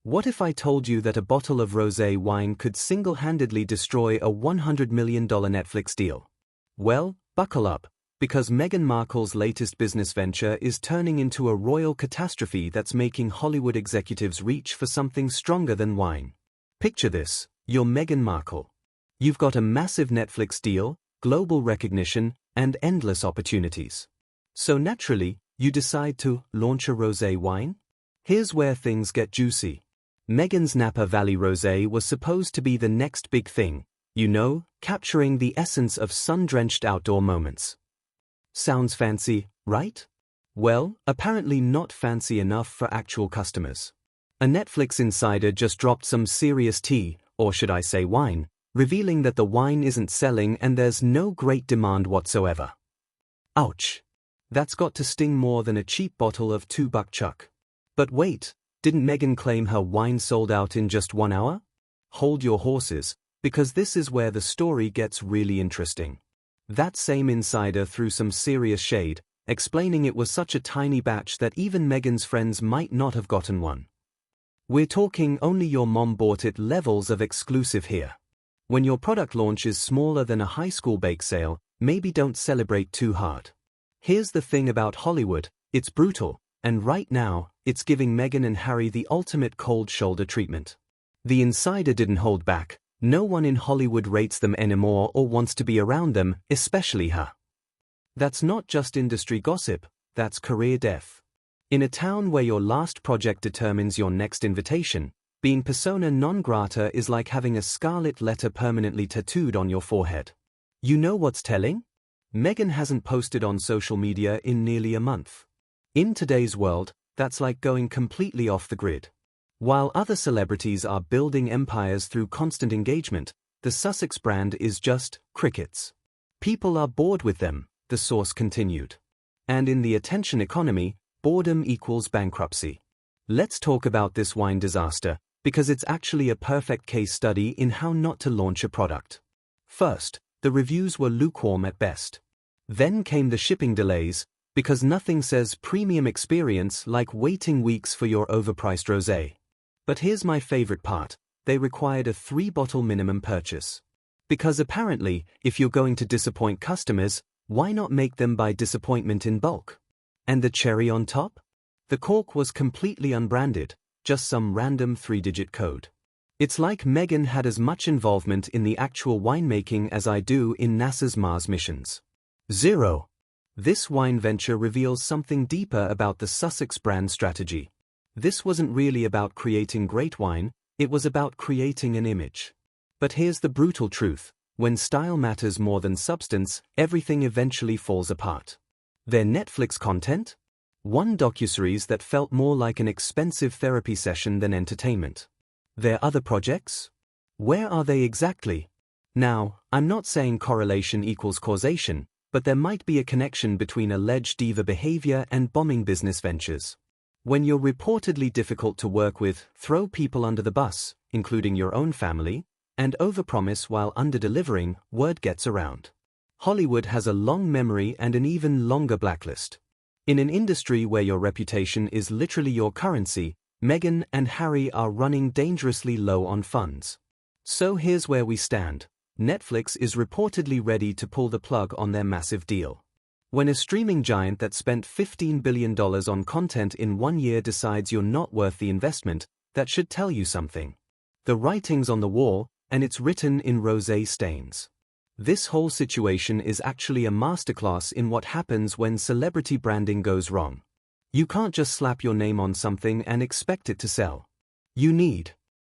What if I told you that a bottle of rosé wine could single-handedly destroy a $100 million Netflix deal? Well, buckle up, because Meghan Markle's latest business venture is turning into a royal catastrophe that's making Hollywood executives reach for something stronger than wine. Picture this, you're Meghan Markle. You've got a massive Netflix deal, global recognition, and endless opportunities. So naturally, you decide to launch a rosé wine? Here's where things get juicy. Meghan's Napa Valley Rosé was supposed to be the next big thing, capturing the essence of sun-drenched outdoor moments. Sounds fancy, right? Well, apparently not fancy enough for actual customers. A Netflix insider just dropped some serious tea, or should I say wine, revealing that the wine isn't selling and there's no great demand whatsoever. Ouch. That's got to sting more than a cheap bottle of $2 chuck. But wait, didn't Meghan claim her wine sold out in just 1 hour? Hold your horses, because this is where the story gets really interesting. That same insider threw some serious shade, explaining it was such a tiny batch that even Meghan's friends might not have gotten one. We're talking only your mom bought it levels of exclusive here. When your product launch is smaller than a high school bake sale, maybe don't celebrate too hard. Here's the thing about Hollywood, it's brutal, and right now, it's giving Meghan and Harry the ultimate cold shoulder treatment. The insider didn't hold back. No one in Hollywood rates them anymore or wants to be around them, especially her. That's not just industry gossip, that's career death. In a town where your last project determines your next invitation, being persona non grata is like having a scarlet letter permanently tattooed on your forehead. You know what's telling? Meghan hasn't posted on social media in nearly a month. In today's world, that's like going completely off the grid. While other celebrities are building empires through constant engagement, the Sussex brand is just crickets. People are bored with them, the source continued. And in the attention economy, boredom equals bankruptcy. Let's talk about this wine disaster, because it's actually a perfect case study in how not to launch a product. First, the reviews were lukewarm at best. Then came the shipping delays, because nothing says premium experience like waiting weeks for your overpriced rosé. But here's my favorite part, they required a 3-bottle minimum purchase. Because apparently, if you're going to disappoint customers, why not make them buy disappointment in bulk? And the cherry on top? The cork was completely unbranded, just some random 3-digit code. It's like Meghan had as much involvement in the actual winemaking as I do in NASA's Mars missions. 0. This wine venture reveals something deeper about the Sussex brand strategy. This wasn't really about creating great wine, it was about creating an image. But here's the brutal truth, when style matters more than substance, everything eventually falls apart. Their Netflix content? One docuseries that felt more like an expensive therapy session than entertainment. Their other projects? Where are they exactly? Now, I'm not saying correlation equals causation, but there might be a connection between alleged diva behavior and bombing business ventures. When you're reportedly difficult to work with, throw people under the bus, including your own family, and overpromise while underdelivering, word gets around. Hollywood has a long memory and an even longer blacklist. In an industry where your reputation is literally your currency, Meghan and Harry are running dangerously low on funds. So here's where we stand. Netflix is reportedly ready to pull the plug on their massive deal. When a streaming giant that spent $15 billion on content in 1 year decides you're not worth the investment, that should tell you something. The writing's on the wall, and it's written in rosé stains. This whole situation is actually a masterclass in what happens when celebrity branding goes wrong. You can't just slap your name on something and expect it to sell. You need